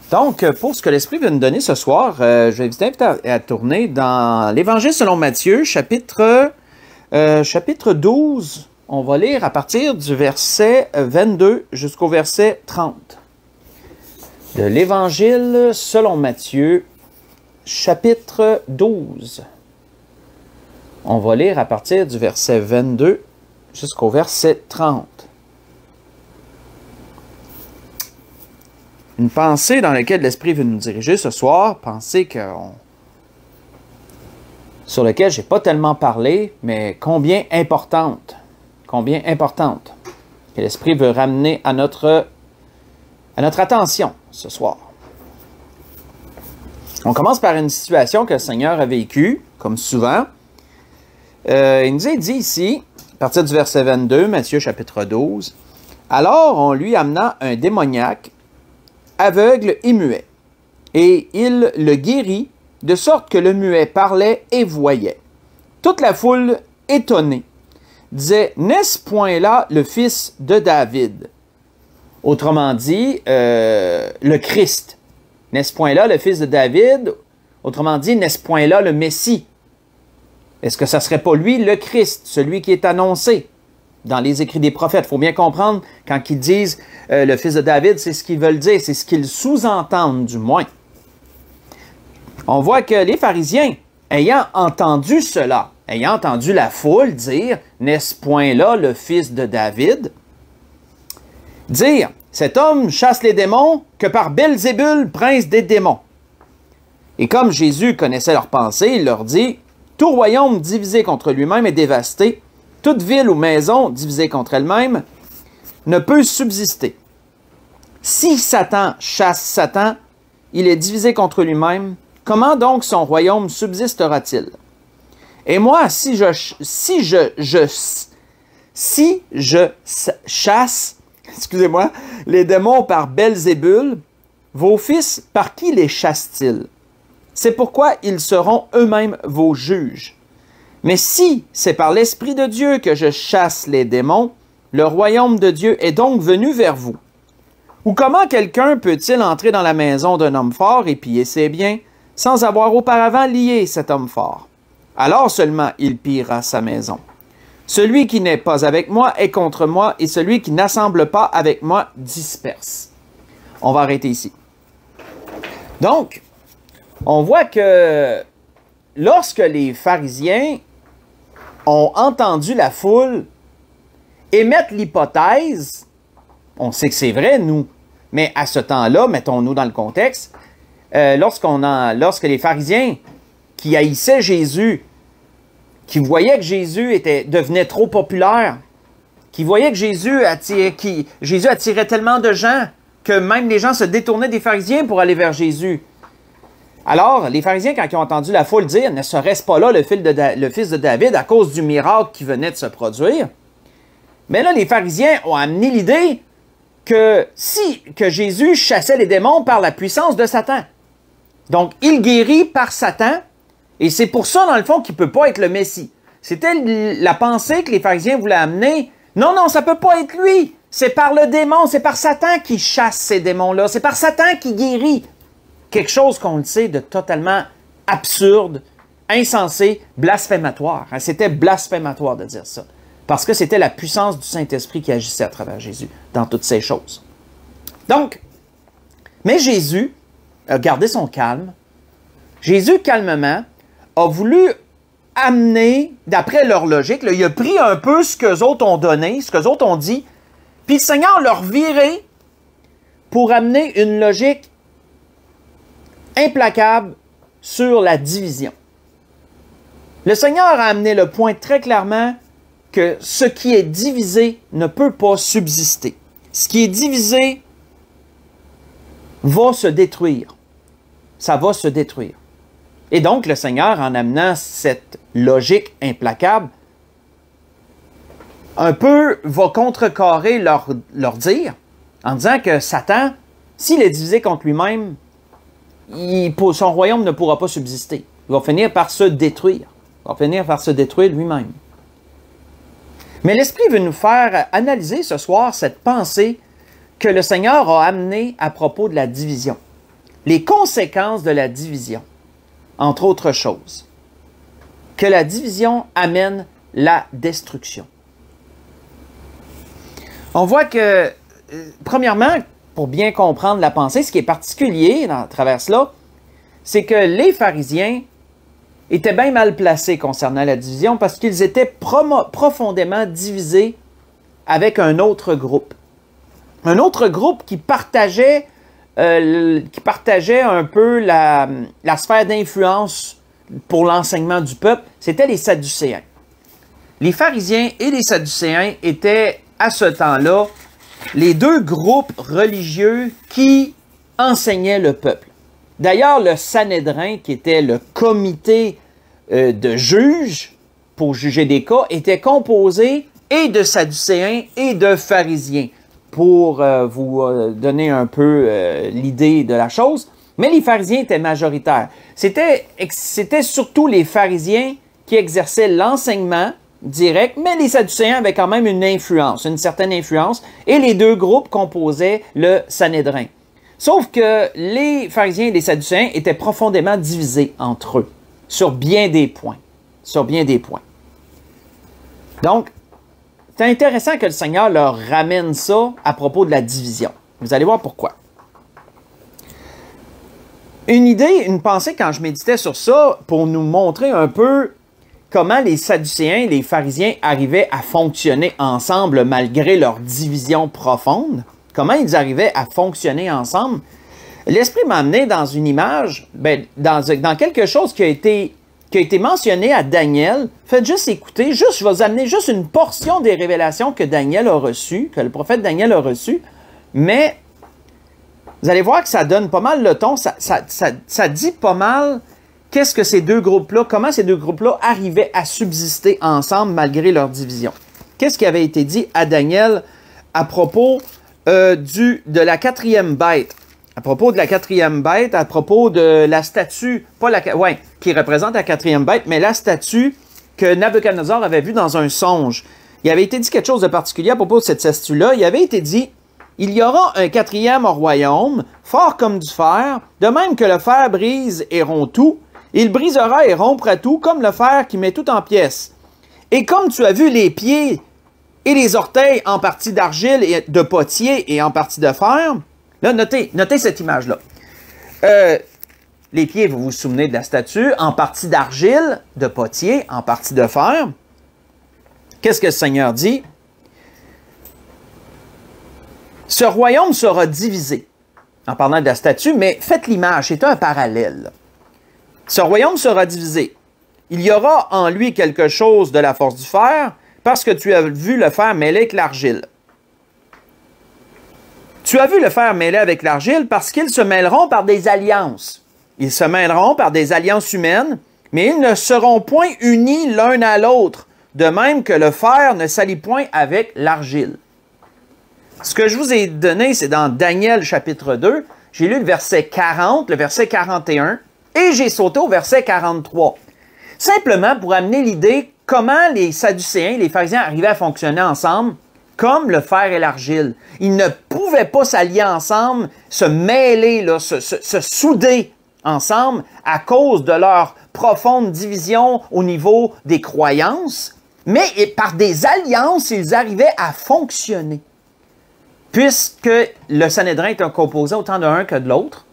Donc, pour ce que l'Esprit veut nous donner ce soir, je vais vous inviter à tourner dans l'Évangile selon Matthieu, chapitre 12. On va lire à partir du verset 22 jusqu'au verset 30. De l'Évangile selon Matthieu, chapitre 12. On va lire à partir du verset 22 jusqu'au verset 30. Une pensée dans laquelle l'Esprit veut nous diriger ce soir, pensée sur laquelle je n'ai pas tellement parlé, mais combien importante, que l'Esprit veut ramener à notre attention ce soir. On commence par une situation que le Seigneur a vécue, comme souvent. Il nous est dit ici, à partir du verset 22, Matthieu chapitre 12, « Alors on lui amena un démoniaque, aveugle et muet, et il le guérit, de sorte que le muet parlait et voyait. Toute la foule, étonnée, disait, « N'est-ce point là le fils de David? » Autrement dit, le Christ. « N'est-ce point là le fils de David? » Autrement dit, « N'est-ce point là le Messie? » Est-ce que ça ne serait pas lui le Christ, celui qui est annoncé dans les écrits des prophètes? Il faut bien comprendre, quand ils disent le fils de David, c'est ce qu'ils veulent dire, c'est ce qu'ils sous-entendent du moins. On voit que les pharisiens, ayant entendu cela, ayant entendu la foule dire, n'est-ce point là le fils de David? Dire, cet homme chasse les démons que par Belzébul, prince des démons. Et comme Jésus connaissait leurs pensées, il leur dit, tout royaume divisé contre lui-même est dévasté, toute ville ou maison divisée contre elle-même ne peut subsister. Si Satan chasse Satan, il est divisé contre lui-même, comment donc son royaume subsistera-t-il? Et moi, si je chasse, excusez-moi, les démons par Belzébul, vos fils, par qui les chassent-ils? C'est pourquoi ils seront eux-mêmes vos juges. Mais si c'est par l'Esprit de Dieu que je chasse les démons, le royaume de Dieu est donc venu vers vous. Ou comment quelqu'un peut-il entrer dans la maison d'un homme fort et piller ses biens, sans avoir auparavant lié cet homme fort? Alors seulement il pillera sa maison. Celui qui n'est pas avec moi est contre moi, et celui qui n'assemble pas avec moi disperse. On va arrêter ici. Donc, on voit que lorsque les pharisiens ont entendu la foule émettre l'hypothèse, on sait que c'est vrai, nous, mais à ce temps-là, mettons-nous dans le contexte, lorsque les pharisiens qui haïssaient Jésus, qui voyaient que Jésus devenait trop populaire, qui voyaient que Jésus attirait tellement de gens que même les gens se détournaient des pharisiens pour aller vers Jésus. Alors, les pharisiens, quand ils ont entendu la foule dire « Ne serait-ce pas là le fils de David à cause du miracle qui venait de se produire? » Mais là, les pharisiens ont amené l'idée que Jésus chassait les démons par la puissance de Satan. Donc, il guérit par Satan, et c'est pour ça, dans le fond, qu'il ne peut pas être le Messie. C'était la pensée que les pharisiens voulaient amener. Non, ça ne peut pas être lui. C'est par le démon, c'est par Satan qui chasse ces démons-là. C'est par Satan qui guérit. Quelque chose qu'on le sait de totalement absurde, insensé, blasphématoire. C'était blasphématoire de dire ça. Parce que c'était la puissance du Saint-Esprit qui agissait à travers Jésus dans toutes ces choses. Donc, mais Jésus a gardé son calme. Jésus, calmement, a voulu amener, d'après leur logique, là, il a pris un peu ce qu'eux autres ont donné, ce qu'eux autres ont dit, puis le Seigneur leur virait pour amener une logique implacable sur la division. Le Seigneur a amené le point très clairement que ce qui est divisé ne peut pas subsister. Ce qui est divisé va se détruire. Ça va se détruire. Et donc, le Seigneur, en amenant cette logique implacable, un peu va contrecarrer leur dire, en disant que Satan, s'il est divisé contre lui-même, son royaume ne pourra pas subsister. Il va finir par se détruire. Il va finir par se détruire lui-même. Mais l'Esprit veut nous faire analyser ce soir cette pensée que le Seigneur a amenée à propos de la division. les conséquences de la division, entre autres choses. Que la division amène la destruction. On voit que, premièrement, pour bien comprendre la pensée, ce qui est particulier à travers cela, c'est que les pharisiens étaient bien mal placés concernant la division parce qu'ils étaient profondément divisés avec un autre groupe. Un autre groupe qui partageait un peu la sphère d'influence pour l'enseignement du peuple, c'était les Sadducéens. Les pharisiens et les Sadducéens étaient, à ce temps-là, les deux groupes religieux qui enseignaient le peuple. D'ailleurs, le Sanhédrin, qui était le comité de juges pour juger des cas, était composé et de Sadducéens et de pharisiens, pour vous donner un peu l'idée de la chose. Mais les pharisiens étaient majoritaires. C'était surtout les pharisiens qui exerçaient l'enseignement direct, mais les Sadducéens avaient quand même une certaine influence, et les deux groupes composaient le Sanhédrin. Sauf que les pharisiens et les Sadducéens étaient profondément divisés entre eux, sur bien des points. Donc, c'est intéressant que le Seigneur leur ramène ça à propos de la division. Vous allez voir pourquoi. Une pensée quand je méditais sur ça, pour nous montrer un peu comment les Sadducéens et les pharisiens arrivaient à fonctionner ensemble malgré leur division profonde. Comment ils arrivaient à fonctionner ensemble. L'Esprit m'a amené dans une image, dans quelque chose qui a été mentionné à Daniel. Faites juste écouter, je vais vous amener juste une portion des révélations que Daniel a reçues, que le prophète Daniel a reçues, mais vous allez voir que ça donne pas mal le ton, ça dit pas mal qu'est-ce que ces deux groupes-là, comment ces deux groupes-là arrivaient à subsister ensemble malgré leur division. Qu'est-ce qui avait été dit à Daniel à propos de la quatrième bête? À propos de la quatrième bête, à propos de la statue, qui représente la quatrième bête, mais la statue que Nabuchodonosor avait vue dans un songe. Il avait été dit quelque chose de particulier à propos de cette statue-là. Il avait été dit, il y aura un quatrième au royaume, fort comme du fer, de même que le fer brise et rompt tout, il brisera et rompra tout comme le fer qui met tout en pièces. Et comme tu as vu les pieds et les orteils en partie d'argile et de potier et en partie de fer, là, notez cette image-là. Les pieds, vous vous souvenez de la statue, en partie d'argile, de potier, en partie de fer. Qu'est-ce que le Seigneur dit? Ce royaume sera divisé, en parlant de la statue, mais faites l'image, c'est un parallèle. Ce royaume sera divisé. Il y aura en lui quelque chose de la force du fer, parce que tu as vu le fer mêlé avec l'argile. Tu as vu le fer mêlé avec l'argile parce qu'ils se mêleront par des alliances. Ils se mêleront par des alliances humaines, mais ils ne seront point unis l'un à l'autre, de même que le fer ne s'allie point avec l'argile. Ce que je vous ai donné, c'est dans Daniel chapitre 2. J'ai lu le verset 40, le verset 41, et j'ai sauté au verset 43. Simplement pour amener l'idée comment les Sadducéens, les pharisiens arrivaient à fonctionner ensemble, comme le fer et l'argile. Ils ne pouvaient pas s'allier ensemble, se mêler, se souder ensemble à cause de leur profonde division au niveau des croyances, mais par des alliances, ils arrivaient à fonctionner. Puisque le Sanhédrin est un composé autant de l'un que de l'autre,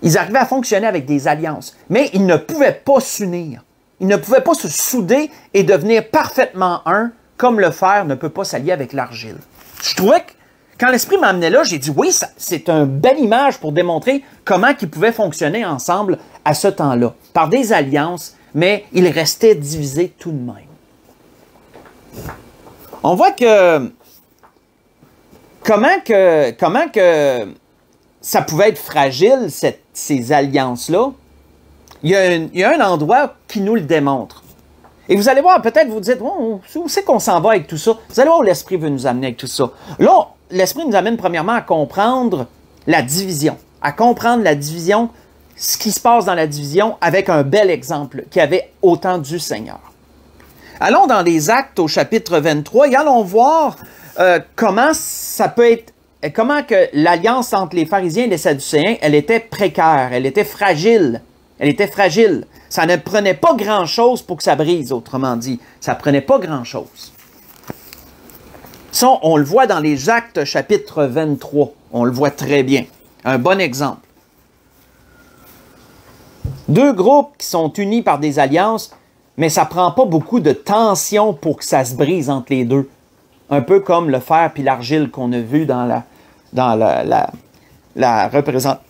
ils arrivaient à fonctionner avec des alliances, mais ils ne pouvaient pas s'unir. Ils ne pouvaient pas se souder et devenir parfaitement un, comme le fer ne peut pas s'allier avec l'argile. Je trouvais que, quand l'Esprit m'amenait là, j'ai dit, oui, c'est une belle image pour démontrer comment ils pouvaient fonctionner ensemble à ce temps-là, par des alliances, mais ils restaient divisés tout de même. On voit que comment que ça pouvait être fragile, ces alliances-là, il y a un endroit qui nous le démontre. Et vous allez voir, peut-être vous dites, oh, où c'est qu'on s'en va avec tout ça? Vous allez voir où l'Esprit veut nous amener avec tout ça. Là, l'Esprit nous amène premièrement à comprendre la division. À comprendre la division, ce qui se passe dans la division, avec un bel exemple qui avait autant du Seigneur. Allons dans les Actes au chapitre 23 et allons voir comment ça peut être comment que l'alliance entre les pharisiens et les sadducéens, elle était précaire, elle était fragile. Elle était fragile. Ça ne prenait pas grand-chose pour que ça brise, autrement dit. Ça ne prenait pas grand-chose. Ça, on le voit dans les Actes chapitre 23. On le voit très bien. Un bon exemple. Deux groupes qui sont unis par des alliances, mais ça ne prend pas beaucoup de tension pour que ça se brise entre les deux. Un peu comme le fer puis l'argile qu'on a vu dans la représentation.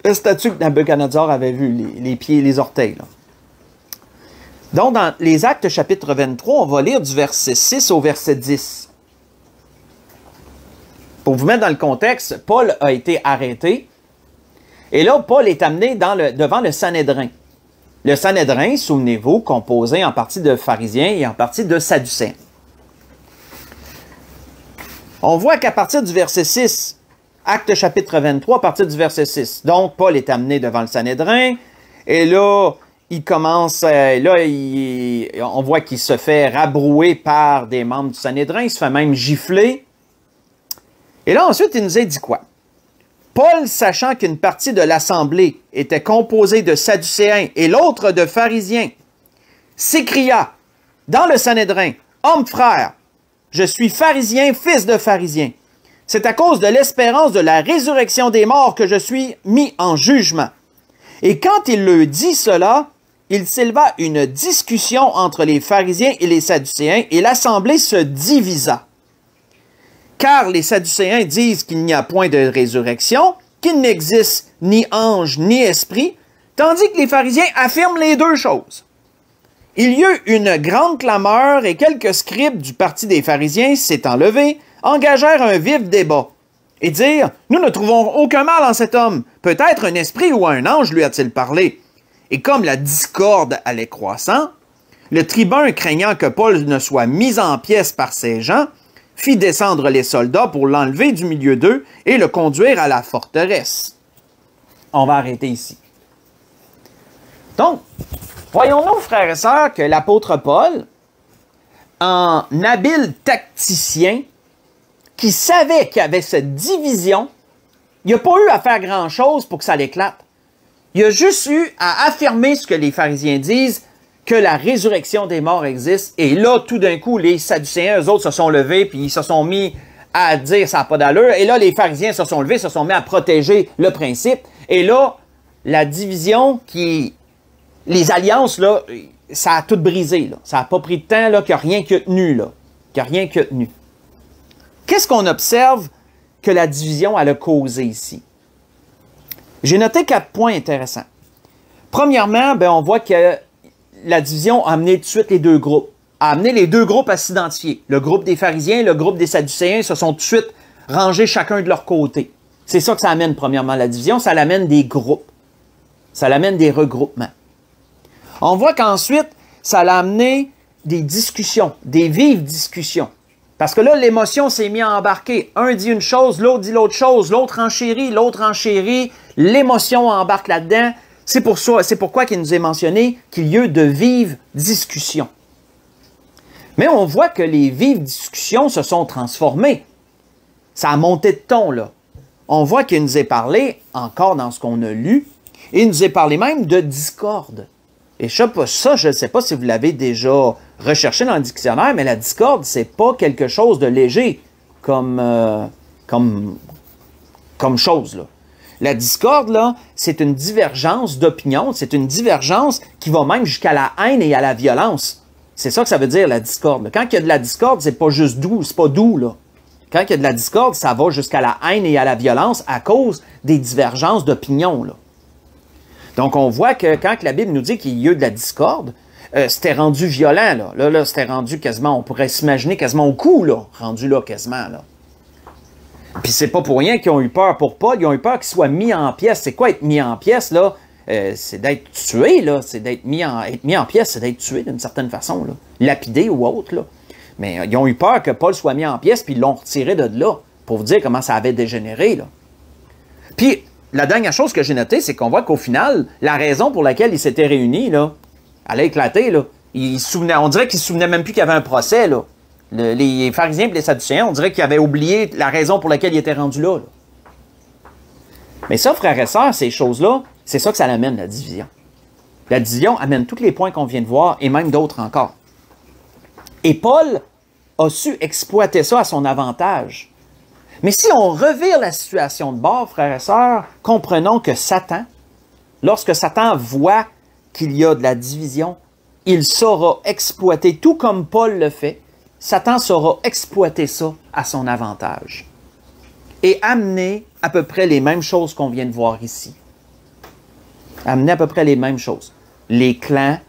La statue que Nabuchodonosor avait vu, les pieds et les orteils. Là. Donc, dans les Actes chapitre 23, on va lire du verset 6 au verset 10. Pour vous mettre dans le contexte, Paul a été arrêté. Et là, Paul est amené devant le Sanhédrin. Le Sanhédrin, souvenez-vous, composé en partie de pharisiens et en partie de sadducéens. On voit qu'à partir du verset 6, Acte chapitre 23, à partir du verset 6. Donc, Paul est amené devant le Sanhédrin, et là, il commence, on voit qu'il se fait rabrouer par des membres du Sanhédrin, il se fait même gifler. Et là, ensuite, il nous a dit quoi? Paul, sachant qu'une partie de l'assemblée était composée de sadducéens et l'autre de pharisiens, s'écria dans le Sanhédrin, « Homme frère, je suis pharisien, fils de pharisien. C'est à cause de l'espérance de la résurrection des morts que je suis mis en jugement. » Et quand il le dit cela, il s'éleva une discussion entre les pharisiens et les sadducéens, et l'assemblée se divisa. Car les sadducéens disent qu'il n'y a point de résurrection, qu'il n'existe ni ange ni esprit, tandis que les pharisiens affirment les deux choses. Il y eut une grande clameur, et quelques scribes du parti des pharisiens s'étant levés, engagèrent un vif débat, et dirent, « Nous ne trouvons aucun mal en cet homme. Peut-être un esprit ou un ange lui a-t-il parlé. » Et comme la discorde allait croissant, le tribun, craignant que Paul ne soit mis en pièces par ces gens, fit descendre les soldats pour l'enlever du milieu d'eux et le conduire à la forteresse. On va arrêter ici. Donc, voyons-nous, frères et sœurs, que l'apôtre Paul, en habile tacticien, qui savait qu'il y avait cette division, il n'a pas eu à faire grand-chose pour que ça l'éclate. Il a juste eu à affirmer ce que les pharisiens disent, que la résurrection des morts existe. Et là, tout d'un coup, les sadducéens, eux autres, se sont levés, puis ils se sont mis à dire ça n'a pas d'allure. Et là, les pharisiens se sont levés, se sont mis à protéger le principe. Et là, la division les alliances, là, ça a tout brisé. Là. Ça n'a pas pris de temps, là, qu'il n'y a rien que tenu, là. Qu'il n'y a rien que tenu. Qu'est-ce qu'on observe que la division elle a causé ici? J'ai noté 4 points intéressants. Premièrement, on voit que la division a amené tout de suite les deux groupes. A amené les deux groupes à s'identifier. Le groupe des pharisiens et le groupe des sadducéens se sont tout de suite rangés chacun de leur côté. C'est ça que ça amène, premièrement, la division. Ça l'amène des groupes. Ça l'amène des regroupements. On voit qu'ensuite, ça l'a amené des discussions, des vives discussions. Parce que là, l'émotion s'est mise à embarquer. Un dit une chose, l'autre dit l'autre chose, l'autre enchérit, l'émotion embarque là-dedans. C'est pourquoi qu'il nous est mentionné qu'il y a eu de vives discussions. Mais on voit que les vives discussions se sont transformées. Ça a monté de ton, là. On voit qu'il nous est parlé, encore dans ce qu'on a lu, et il nous est parlé même de discorde. Et je ne sais pas si vous l'avez déjà recherché dans le dictionnaire, mais la discorde, c'est pas quelque chose de léger comme chose, là. La discorde, là, c'est une divergence d'opinion, c'est une divergence qui va même jusqu'à la haine et à la violence. C'est ça que ça veut dire, la discorde. Quand il y a de la discorde, c'est pas juste doux, c'est pas doux, là. Quand il y a de la discorde, ça va jusqu'à la haine et à la violence à cause des divergences d'opinion, là. Donc, on voit que quand la Bible nous dit qu'il y a eu de la discorde, c'était rendu violent, là. Là, c'était rendu quasiment, on pourrait s'imaginer quasiment au cou, là. Rendu là, quasiment, là. Puis c'est pas pour rien qu'ils ont eu peur pour Paul, ils ont eu peur qu'il soit mis en pièces. C'est quoi être mis en pièces, là? C'est d'être tué, là. C'est d'être mis en pièces, c'est d'être tué d'une certaine façon, là. Lapidé ou autre, là. Mais ils ont eu peur que Paul soit mis en pièces, puis ils l'ont retiré de là, pour vous dire comment ça avait dégénéré, là. Puis, la dernière chose que j'ai notée, c'est qu'on voit qu'au final, la raison pour laquelle ils s'étaient réunis, là, elle a éclaté, là. On dirait qu'ils ne se souvenaient même plus qu'il y avait un procès, là. Les pharisiens et les sadducéens, on dirait qu'ils avaient oublié la raison pour laquelle ils étaient rendus là. Mais ça, frères et sœurs, ces choses-là, c'est ça que ça amène, la division. La division amène tous les points qu'on vient de voir, et même d'autres encore. Et Paul a su exploiter ça à son avantage. Mais si on revire la situation de bord, frères et sœurs, comprenons que Satan, lorsque Satan voit qu'il y a de la division, il saura exploiter, tout comme Paul le fait, Satan saura exploiter ça à son avantage et amener à peu près les mêmes choses qu'on vient de voir ici. Amener à peu près les mêmes choses. Les clans,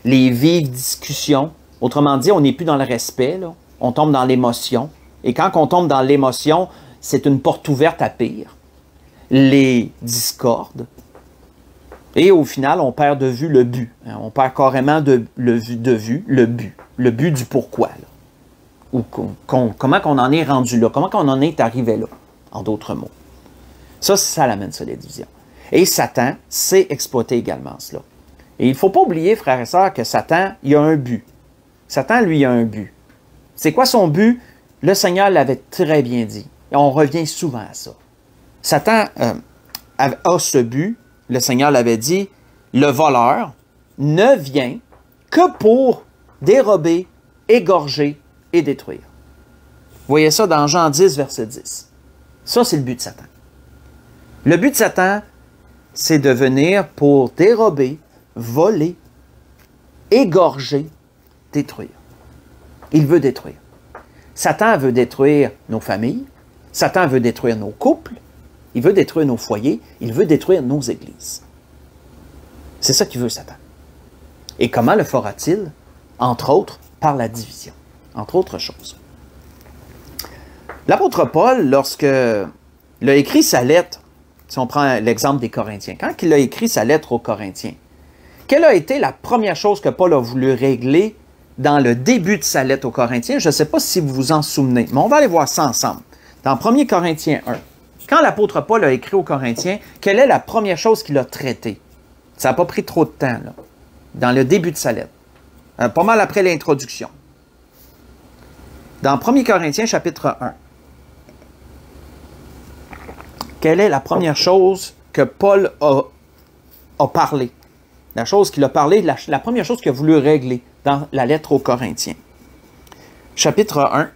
les vives discussions. Autrement dit, on n'est plus dans le respect, là. On tombe dans l'émotion. Et quand on tombe dans l'émotion, c'est une porte ouverte à pire. Les discordes. Et au final, on perd de vue le but. On perd carrément de vue le but. Le but du pourquoi. Là. Ou comment qu'on en est rendu là. Comment qu'on en est arrivé là, en d'autres mots. Ça l'amène, ça, les divisions. Et Satan sait exploiter également cela. Et il ne faut pas oublier, frères et sœurs, que Satan, il a un but. Satan, lui, a un but. C'est quoi son but? Le Seigneur l'avait très bien dit. Et on revient souvent à ça. Satan a ce but. Le Seigneur l'avait dit, le voleur ne vient que pour dérober, égorger et détruire. Vous voyez ça dans Jean 10, verset 10. Ça, c'est le but de Satan. Le but de Satan, c'est de venir pour dérober, voler, égorger, détruire. Il veut détruire. Satan veut détruire nos familles. Satan veut détruire nos couples. Il veut détruire nos foyers. Il veut détruire nos églises. C'est ça qu'il veut, Satan. Et comment le fera-t-il? Entre autres, par la division. Entre autres choses. L'apôtre Paul, lorsqu'il a écrit sa lettre, si on prend l'exemple des Corinthiens, quand il a écrit sa lettre aux Corinthiens, quelle a été la première chose que Paul a voulu régler dans le début de sa lettre aux Corinthiens? Je ne sais pas si vous vous en souvenez, mais on va aller voir ça ensemble. Dans 1 Corinthiens 1, quand l'apôtre Paul a écrit aux Corinthiens, quelle est la première chose qu'il a traitée? Ça n'a pas pris trop de temps, là, dans le début de sa lettre. Pas mal après l'introduction. Dans 1 Corinthiens, chapitre 1, quelle est la première chose que Paul a parlé? La chose qu'il a parlé, la première chose qu'il a voulu régler dans la lettre aux Corinthiens. Chapitre 1,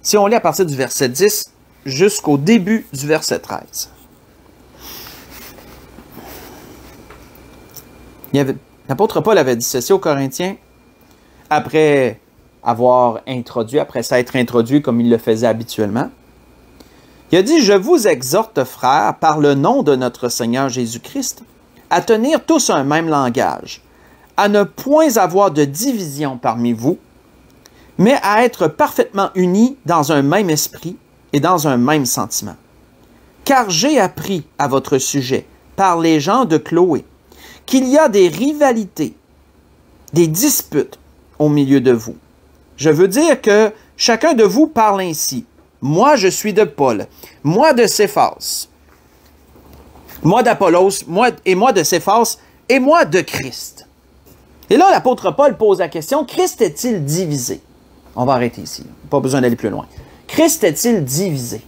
si on lit à partir du verset 10 jusqu'au début du verset 13. L'apôtre Paul avait dit ceci aux Corinthiens, après s'être introduit comme il le faisait habituellement. Il a dit, « Je vous exhorte, frères, par le nom de notre Seigneur Jésus-Christ, à tenir tous un même langage, à ne point avoir de division parmi vous, mais à être parfaitement unis dans un même esprit et dans un même sentiment. Car j'ai appris à votre sujet, par les gens de Chloé, qu'il y a des rivalités, des disputes au milieu de vous. Je veux dire que chacun de vous parle ainsi. Moi, je suis de Paul, moi de Céphas, moi d'Apollos, moi de Céphas, et moi de Christ. » Et là, l'apôtre Paul pose la question, Christ est-il divisé? On va arrêter ici, pas besoin d'aller plus loin. Christ est-il divisé?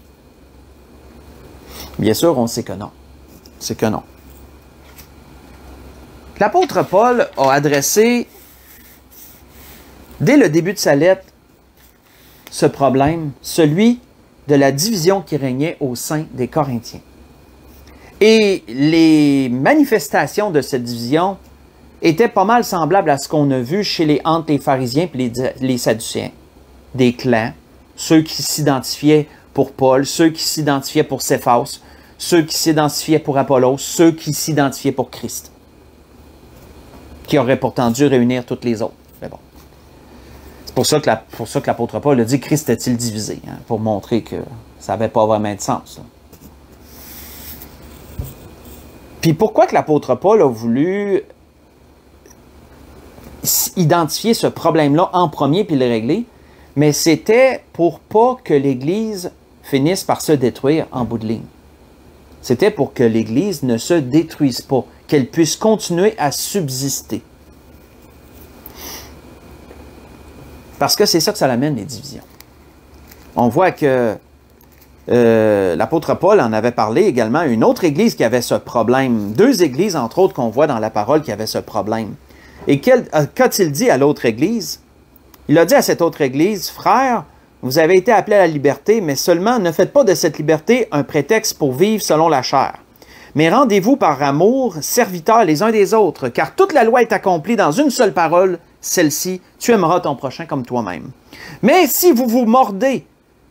Bien sûr, on sait que non. C'est que non. L'apôtre Paul a adressé, dès le début de sa lettre, ce problème, celui de la division qui régnait au sein des Corinthiens. Et les manifestations de cette division étaient pas mal semblables à ce qu'on a vu entre les pharisiens et les sadducéens. Des clans, ceux qui s'identifiaient pour Paul, ceux qui s'identifiaient pour Céphas, ceux qui s'identifiaient pour Apollos, ceux qui s'identifiaient pour Christ, qui auraient pourtant dû réunir toutes les autres. Mais bon. C'est pour ça que l'apôtre Paul a dit « Christ est-il divisé? Hein, » pour montrer que ça n'avait pas vraiment de sens. Là. Puis pourquoi que l'apôtre Paul a voulu identifier ce problème-là en premier puis le régler? Mais c'était pour pas que l'Église finisse par se détruire en bout de ligne. C'était pour que l'Église ne se détruise pas, qu'elle puisse continuer à subsister. Parce que c'est ça que ça amène, les divisions. On voit que l'apôtre Paul en avait parlé également à une autre église qui avait ce problème. 2 églises, entre autres, qu'on voit dans la parole qui avaient ce problème. Et qu'a-t-il dit à l'autre église? Il a dit à cette autre église, « Frères, vous avez été appelés à la liberté, mais seulement ne faites pas de cette liberté un prétexte pour vivre selon la chair. Mais rendez-vous par amour, serviteurs les uns des autres, car toute la loi est accomplie dans une seule parole, celle-ci, tu aimeras ton prochain comme toi-même. Mais si vous vous mordez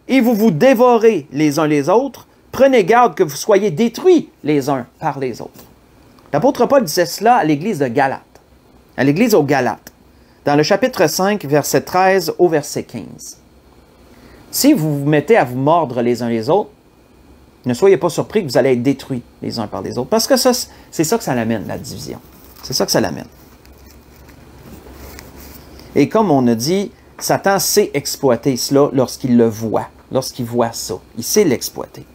et vous vous dévorez les uns les autres, prenez garde que vous soyez détruits les uns par les autres. » L'apôtre Paul disait cela à l'église de Galate, à l'église aux Galates, dans le chapitre 5, verset 13 au verset 15. Si vous vous mettez à vous mordre les uns les autres, ne soyez pas surpris que vous allez être détruits les uns par les autres, parce que c'est ça que ça l'amène, la division. C'est ça que ça l'amène. Et comme on a dit, Satan sait exploiter cela lorsqu'il le voit, lorsqu'il voit ça. Il sait l'exploiter.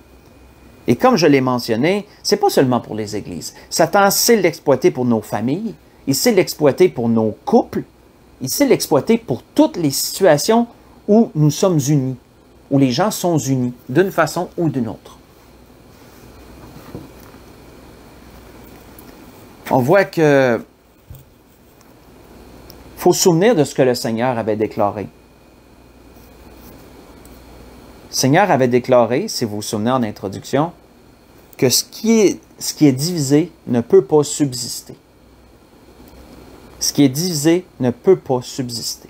Et comme je l'ai mentionné, c'est pas seulement pour les églises. Satan sait l'exploiter pour nos familles, il sait l'exploiter pour nos couples, il sait l'exploiter pour toutes les situations où nous sommes unis, où les gens sont unis, d'une façon ou d'une autre. On voit que faut se souvenir de ce que le Seigneur avait déclaré. Le Seigneur avait déclaré, si vous vous souvenez en introduction, que ce qui est divisé ne peut pas subsister. Ce qui est divisé ne peut pas subsister.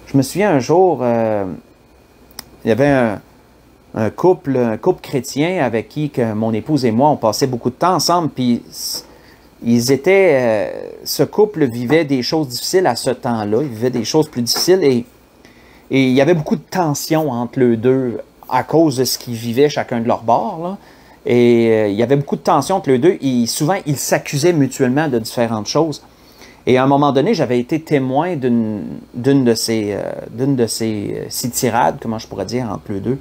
Je me souviens un jour, il y avait un couple chrétien avec qui que mon épouse et moi, on passait beaucoup de temps ensemble, puis ce couple vivait des choses difficiles à ce temps-là, ils vivaient des choses plus difficiles, et il y avait beaucoup de tension entre les deux à cause de ce qu'ils vivaient chacun de leur bord, là. Et il y avait beaucoup de tension entre les deux, et souvent ils s'accusaient mutuellement de différentes choses. Et à un moment donné, j'avais été témoin d'une de ces tirades, comment je pourrais dire, entre les deux.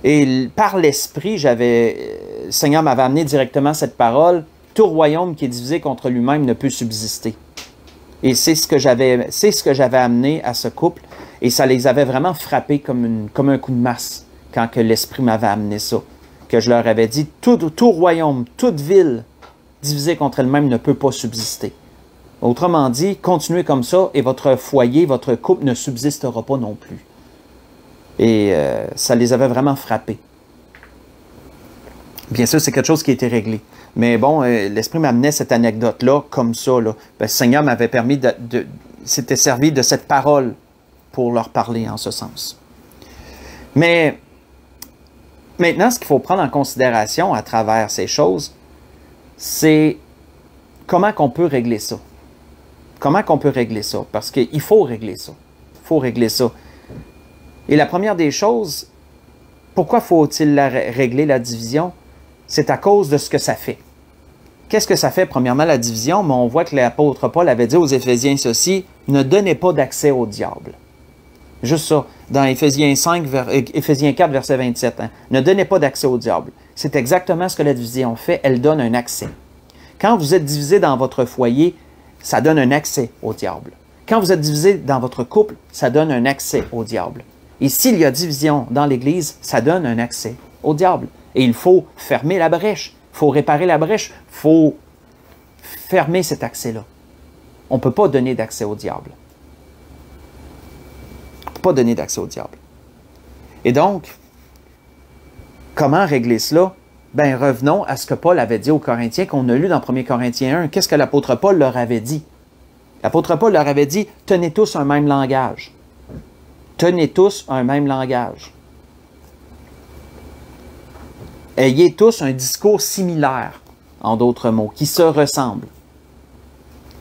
Et par l'Esprit, le Seigneur m'avait amené directement cette parole, « Tout royaume qui est divisé contre lui-même ne peut subsister. » Et c'est ce que j'avais amené à ce couple, et ça les avait vraiment frappés comme un coup de masse, quand que l'Esprit m'avait amené ça. Que je leur avais dit, tout royaume, toute ville divisée contre elle-même ne peut pas subsister. Autrement dit, continuez comme ça et votre foyer, votre couple ne subsistera pas non plus. Et ça les avait vraiment frappés. Bien sûr, c'est quelque chose qui a été réglé. Mais bon, l'Esprit m'amenait cette anecdote-là comme ça. Là. Le Seigneur m'avait permis s'était servi de cette parole pour leur parler en ce sens. Mais maintenant, ce qu'il faut prendre en considération à travers ces choses, c'est comment qu'on peut régler ça. Comment qu'on peut régler ça? Parce qu'il faut régler ça. Il faut régler ça. Et la première des choses, pourquoi faut-il régler la division? C'est à cause de ce que ça fait. Qu'est-ce que ça fait, premièrement, la division? Mais on voit que l'apôtre Paul avait dit aux Éphésiens ceci, « Ne donnez pas d'accès au diable. » Juste ça, dans Éphésiens 4, verset 27. Hein, « Ne donnez pas d'accès au diable. » C'est exactement ce que la division fait, elle donne un accès. Quand vous êtes divisé dans votre foyer, ça donne un accès au diable. Quand vous êtes divisé dans votre couple, ça donne un accès au diable. Et s'il y a division dans l'Église, ça donne un accès au diable. Et il faut fermer la brèche, il faut réparer la brèche, il faut fermer cet accès-là. On ne peut pas donner d'accès au diable. On ne peut pas donner d'accès au diable. Et donc, comment régler cela? Ben, revenons à ce que Paul avait dit aux Corinthiens, qu'on a lu dans 1 Corinthiens 1. Qu'est-ce que l'apôtre Paul leur avait dit? L'apôtre Paul leur avait dit, « Tenez tous un même langage. » Tenez tous un même langage. Ayez tous un discours similaire, en d'autres mots, qui se ressemblent.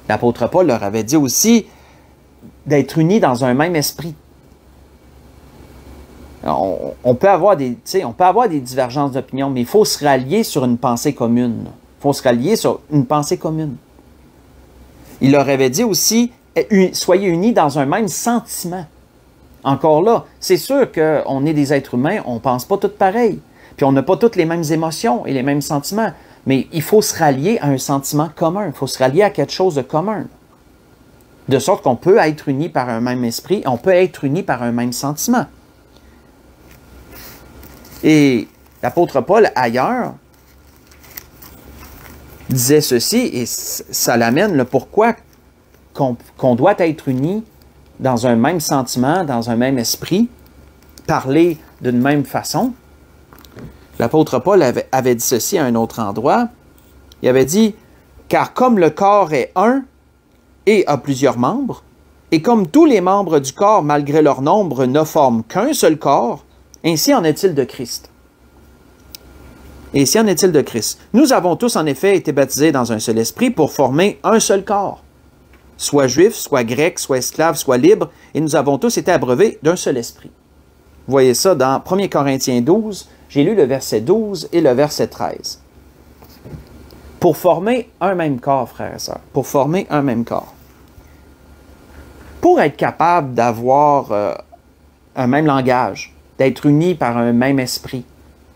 L'apôtre Paul leur avait dit aussi d'être unis dans un même esprit. On peut avoir des divergences d'opinion, mais il faut se rallier sur une pensée commune. Il faut se rallier sur une pensée commune. Il leur avait dit aussi, soyez unis dans un même sentiment. Encore là, c'est sûr qu'on est des êtres humains, on ne pense pas tous pareil. Puis on n'a pas toutes les mêmes émotions et les mêmes sentiments. Mais il faut se rallier à un sentiment commun. Il faut se rallier à quelque chose de commun. De sorte qu'on peut être unis par un même esprit, on peut être unis par un même sentiment. Et l'apôtre Paul, ailleurs, disait ceci, et ça l'amène le pourquoi qu'on doit être unis dans un même sentiment, dans un même esprit, parler d'une même façon. L'apôtre Paul avait dit ceci à un autre endroit. Il avait dit, « Car comme le corps est un et a plusieurs membres, et comme tous les membres du corps, malgré leur nombre, ne forment qu'un seul corps, ainsi en est-il de Christ. » Et ainsi en est-il de Christ. Nous avons tous en effet été baptisés dans un seul esprit pour former un seul corps, soit juif, soit grec, soit esclave, soit libre, et nous avons tous été abreuvés d'un seul esprit. Vous voyez ça dans 1 Corinthiens 12, j'ai lu le verset 12 et le verset 13. Pour former un même corps, frères et sœurs, pour former un même corps. Pour être capable d'avoir un même langage, d'être unis par un même esprit,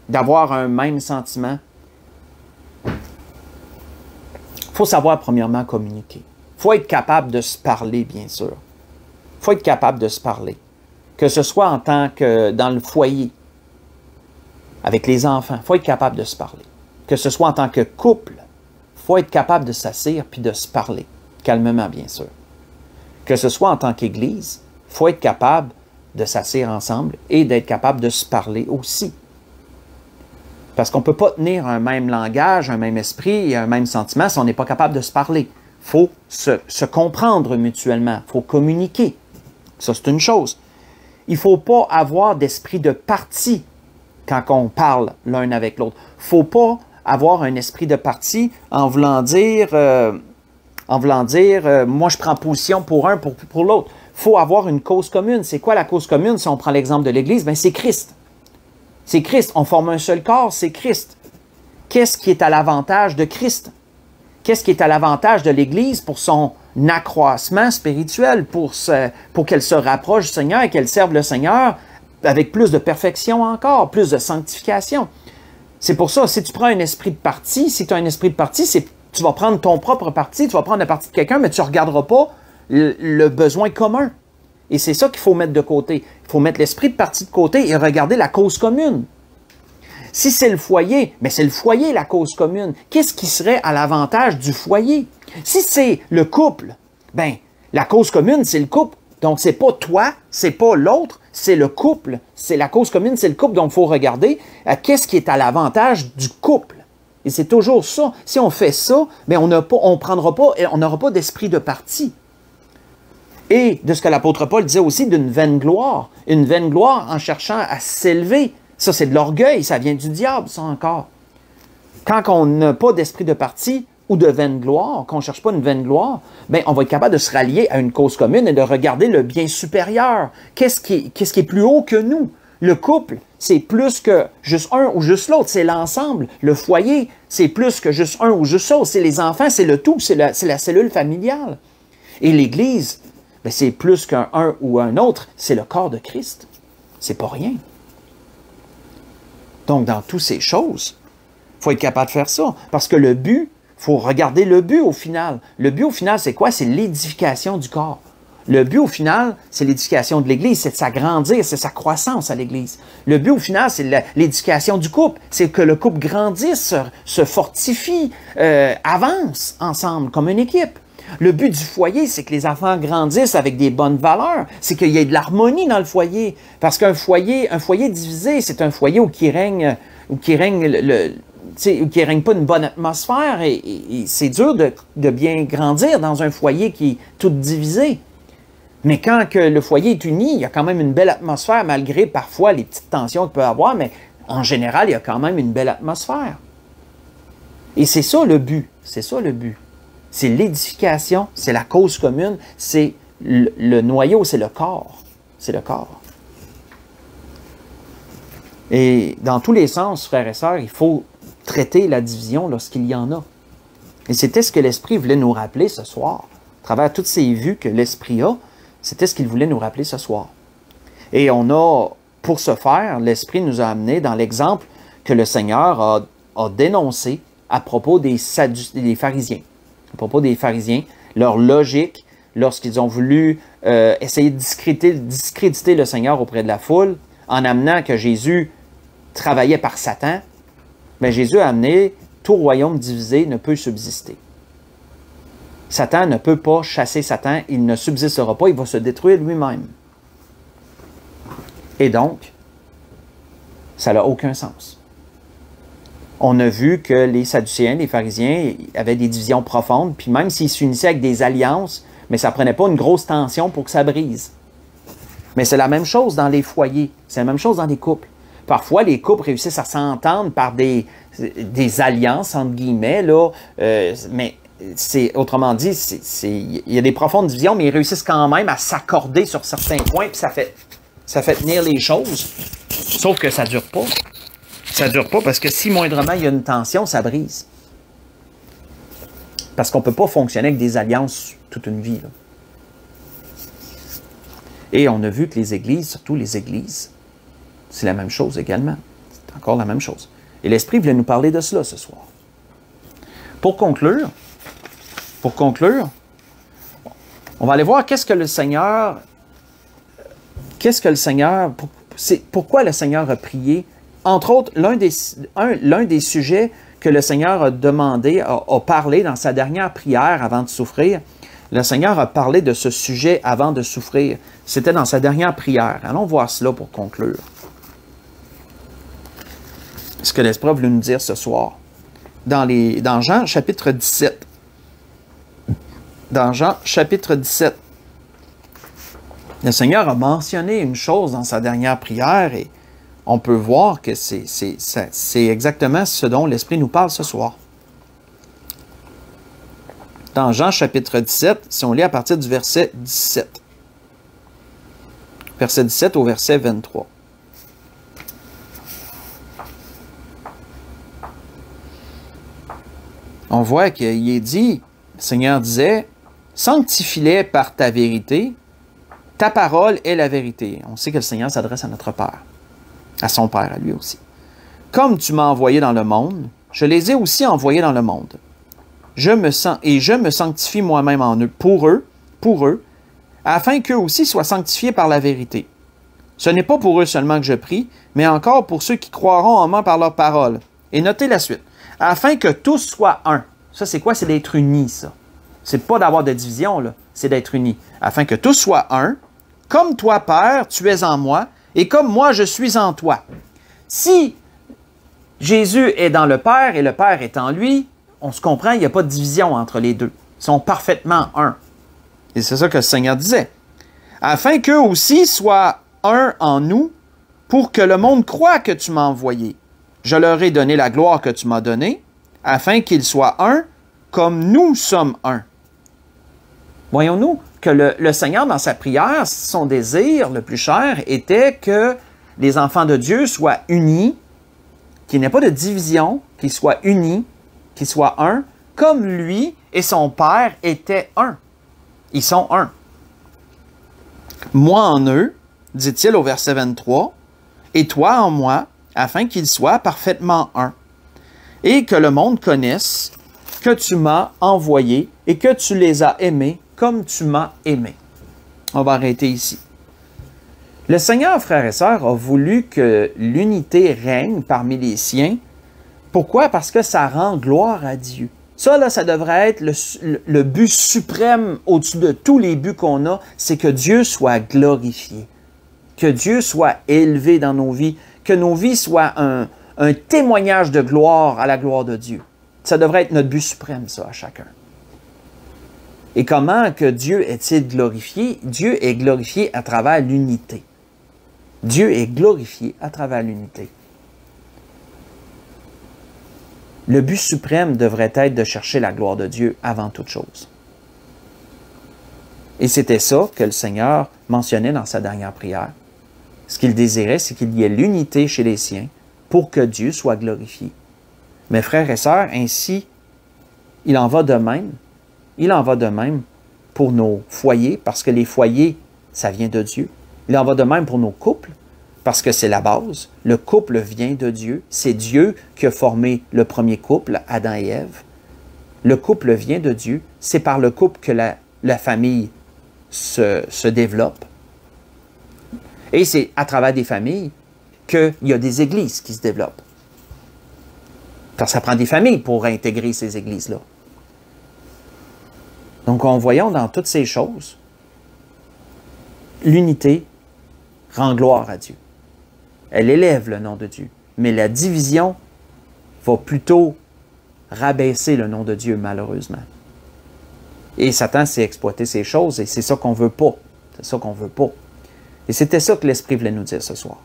d'avoir un même sentiment, il faut savoir premièrement communiquer. Il faut être capable de se parler, bien sûr. Il faut être capable de se parler. Que ce soit en tant que dans le foyer, avec les enfants, il faut être capable de se parler. Que ce soit en tant que couple, il faut être capable de s'asseoir puis de se parler, calmement, bien sûr. Que ce soit en tant qu'Église, il faut être capable de s'asseoir ensemble et d'être capable de se parler aussi. Parce qu'on ne peut pas tenir un même langage, un même esprit et un même sentiment si on n'est pas capable de se parler. Il faut se comprendre mutuellement, il faut communiquer. Ça, c'est une chose. Il ne faut pas avoir d'esprit de parti quand on parle l'un avec l'autre. Il ne faut pas avoir un esprit de parti en voulant dire, moi je prends position pour un, pour l'autre. Il faut avoir une cause commune. C'est quoi la cause commune? Si on prend l'exemple de l'Église, bien c'est Christ. C'est Christ. On forme un seul corps, c'est Christ. Qu'est-ce qui est à l'avantage de Christ? Qu'est-ce qui est à l'avantage de l'Église pour son accroissement spirituel, pour qu'elle se rapproche du Seigneur et qu'elle serve le Seigneur avec plus de perfection encore, plus de sanctification? C'est pour ça, si tu prends un esprit de parti, si tu as un esprit de parti, tu vas prendre ton propre parti, tu vas prendre la partie de quelqu'un, mais tu ne regarderas pas le besoin commun. Et c'est ça qu'il faut mettre de côté. Il faut mettre l'esprit de parti de côté et regarder la cause commune. Si c'est le foyer, mais c'est le foyer la cause commune. Qu'est-ce qui serait à l'avantage du foyer? Si c'est le couple, ben la cause commune, c'est le couple. Donc, c'est pas toi, c'est pas l'autre, c'est le couple. C'est la cause commune, c'est le couple. Donc, il faut regarder qu'est-ce qui est à l'avantage du couple. Et c'est toujours ça. Si on fait ça, ben on n'aura pas d'esprit de parti. Et de ce que l'apôtre Paul disait aussi d'une vaine gloire. Une vaine gloire en cherchant à s'élever. Ça, c'est de l'orgueil. Ça vient du diable, ça encore. Quand on n'a pas d'esprit de parti ou de vaine gloire, qu'on ne cherche pas une vaine gloire, bien, on va être capable de se rallier à une cause commune et de regarder le bien supérieur. Qu'est-ce qui est plus haut que nous? Le couple, c'est plus que juste un ou juste l'autre. C'est l'ensemble. Le foyer, c'est plus que juste un ou juste l'autre. C'est les enfants, c'est le tout. C'est la cellule familiale. Et l'Église, ben, c'est plus qu'un ou un autre, c'est le corps de Christ. C'est pas rien. Donc, dans toutes ces choses, il faut être capable de faire ça. Parce que le but, il faut regarder le but au final. Le but au final, c'est quoi? C'est l'édification du corps. Le but au final, c'est l'édification de l'Église, c'est de s'agrandir, c'est sa croissance à l'Église. Le but au final, c'est l'édification du couple, c'est que le couple grandisse, se fortifie, avance ensemble comme une équipe. Le but du foyer, c'est que les enfants grandissent avec des bonnes valeurs. C'est qu'il y ait de l'harmonie dans le foyer. Parce qu'un foyer divisé, c'est un foyer où qui règne pas une bonne atmosphère. Et c'est dur de bien grandir dans un foyer qui est tout divisé. Mais quand que le foyer est uni, il y a quand même une belle atmosphère, malgré parfois les petites tensions qu'il peut y avoir. Mais en général, il y a quand même une belle atmosphère. Et c'est ça le but. C'est ça le but. C'est l'édification, c'est la cause commune, c'est le noyau, c'est le corps. C'est le corps. Et dans tous les sens, frères et sœurs, il faut traiter la division lorsqu'il y en a. Et c'était ce que l'Esprit voulait nous rappeler ce soir. À travers toutes ces vues que l'Esprit a, c'était ce qu'il voulait nous rappeler ce soir. Et on a, pour ce faire, l'Esprit nous a amené dans l'exemple que le Seigneur a dénoncé à propos des pharisiens. À propos des pharisiens, leur logique, lorsqu'ils ont voulu essayer de discréditer le Seigneur auprès de la foule, en amenant que Jésus travaillait par Satan, mais Jésus a amené « tout royaume divisé ne peut subsister ». Satan ne peut pas chasser Satan, il ne subsistera pas, il va se détruire lui-même. Et donc, ça n'a aucun sens. On a vu que les Sadducéens, les pharisiens, avaient des divisions profondes, puis même s'ils s'unissaient avec des alliances, mais ça ne prenait pas une grosse tension pour que ça brise. Mais c'est la même chose dans les foyers, c'est la même chose dans les couples. Parfois, les couples réussissent à s'entendre par des alliances, entre guillemets, là, mais autrement dit, il y a des profondes divisions, mais ils réussissent quand même à s'accorder sur certains points, puis ça fait tenir les choses. Sauf que ça ne dure pas. Ça ne dure pas parce que si moindrement il y a une tension, ça brise. Parce qu'on ne peut pas fonctionner avec des alliances toute une vie, là. Et on a vu que les églises, surtout les églises, c'est la même chose également. C'est encore la même chose. Et l'Esprit voulait nous parler de cela ce soir. Pour conclure, on va aller voir pourquoi le Seigneur a prié. Entre autres, l'un des sujets que le Seigneur a demandé, a parlé dans sa dernière prière avant de souffrir, le Seigneur a parlé de ce sujet avant de souffrir. C'était dans sa dernière prière. Allons voir cela pour conclure. Ce que l'Esprit a voulu nous dire ce soir. Dans Jean chapitre 17. Dans Jean chapitre 17. Le Seigneur a mentionné une chose dans sa dernière prière et on peut voir que c'est exactement ce dont l'Esprit nous parle ce soir. Dans Jean chapitre 17, si on lit à partir du verset 17. Verset 17 au verset 23. On voit qu'il est dit, le Seigneur disait, « Sanctifie-les par ta vérité, ta parole est la vérité. » On sait que le Seigneur s'adresse à notre Père, à son Père, à lui aussi. « Comme tu m'as envoyé dans le monde, je les ai aussi envoyés dans le monde. Je me sanctifie moi-même en eux, pour eux, afin qu'eux aussi soient sanctifiés par la vérité. Ce n'est pas pour eux seulement que je prie, mais encore pour ceux qui croiront en moi par leur parole. » Et notez la suite. « Afin que tous soient un. » Ça, c'est quoi? C'est d'être unis, ça. C'est pas d'avoir de division, là. C'est d'être unis. « Afin que tous soient un. Comme toi, Père, tu es en moi, et comme moi, je suis en toi. » Si Jésus est dans le Père et le Père est en lui, on se comprend, il n'y a pas de division entre les deux. Ils sont parfaitement un. Et c'est ça que le Seigneur disait. « Afin qu'eux aussi soient un en nous, pour que le monde croie que tu m'as envoyé. Je leur ai donné la gloire que tu m'as donnée, afin qu'ils soient un, comme nous sommes un. » Voyons-nous que le Seigneur, dans sa prière, son désir le plus cher était que les enfants de Dieu soient unis, qu'il n'y ait pas de division, qu'ils soient unis, qu'ils soient un, comme lui et son Père étaient un. Ils sont un. Moi en eux, dit-il au verset 23, et toi en moi, afin qu'ils soient parfaitement un, et que le monde connaisse que tu m'as envoyé et que tu les as aimés comme tu m'as aimé. On va arrêter ici. Le Seigneur, frères et sœurs, a voulu que l'unité règne parmi les siens. Pourquoi? Parce que ça rend gloire à Dieu. Ça, là, ça devrait être le but suprême au-dessus de tous les buts qu'on a, c'est que Dieu soit glorifié, que Dieu soit élevé dans nos vies, que nos vies soient un témoignage de gloire à la gloire de Dieu. Ça devrait être notre but suprême, ça, à chacun. Et comment que Dieu est-il glorifié? Dieu est glorifié à travers l'unité. Dieu est glorifié à travers l'unité. Le but suprême devrait être de chercher la gloire de Dieu avant toute chose. Et c'était ça que le Seigneur mentionnait dans sa dernière prière. Ce qu'il désirait, c'est qu'il y ait l'unité chez les siens pour que Dieu soit glorifié. Mes frères et sœurs, ainsi, il en va de même. Il en va de même pour nos foyers, parce que les foyers, ça vient de Dieu. Il en va de même pour nos couples, parce que c'est la base. Le couple vient de Dieu. C'est Dieu qui a formé le premier couple, Adam et Ève. Le couple vient de Dieu. C'est par le couple que la famille se développe. Et c'est à travers des familles qu'il y a des églises qui se développent. Car ça prend des familles pour intégrer ces églises-là. Donc, voyons dans toutes ces choses, l'unité rend gloire à Dieu. Elle élève le nom de Dieu. Mais la division va plutôt rabaisser le nom de Dieu, malheureusement. Et Satan sait exploiter ces choses, et c'est ça qu'on ne veut pas. C'est ça qu'on ne veut pas. Et c'était ça que l'Esprit voulait nous dire ce soir.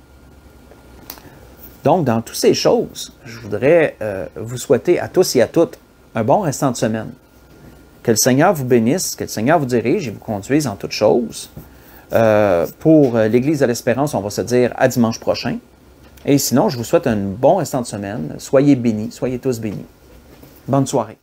Donc, dans toutes ces choses, je voudrais vous souhaiter à tous et à toutes un bon restant de semaine. Que le Seigneur vous bénisse, que le Seigneur vous dirige et vous conduise en toutes choses. Pour l'Église de l'Espérance, on va se dire à dimanche prochain. Et sinon, je vous souhaite un bon restant de semaine. Soyez bénis, soyez tous bénis. Bonne soirée.